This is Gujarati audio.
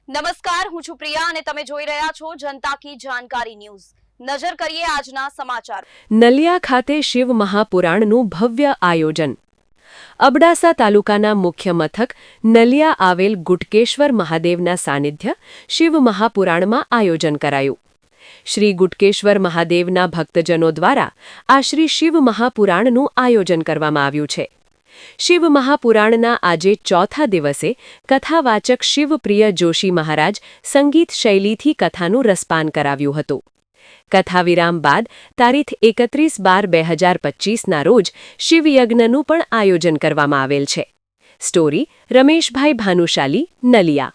નમસ્કાર, હું છું પ્રિયા અને તમે જોઈ રહ્યા છો જનતા કી જાણકારી ન્યૂઝ। નજર કરીએ આજના સમાચાર। નલિયા ખાતે શિવ મહાપુરાણનું ભવ્ય આયોજન। અબડાસા તાલુકાના મુખ્ય મથક નલિયા આવેલ ગુટકેશ્વર મહાદેવના સાનિધ્ય શિવ મહાપુરાણમાં આયોજન કરાયું। શ્રી ગુટકેશ્વર મહાદેવના ભક્તજનો દ્વારા આ શ્રી શિવ મહાપુરાણનું આયોજન કરવામાં આવ્યું છે। શિવ મહાપુરાણના આજે ચોથા દિવસે કથાવાચક શિવપ્રિય જોશી મહારાજ સંગીત શૈલીથી કથાનું રસપાન કરાવ્યું હતું। કથાવિરામ બાદ તારીખ 31/12/2025ના રોજ શિવયજ્ઞનું પણ આયોજન કરવામાં આવેલ છે। સ્ટોરી રમેશભાઈ ભાનુશાલી, નલિયા।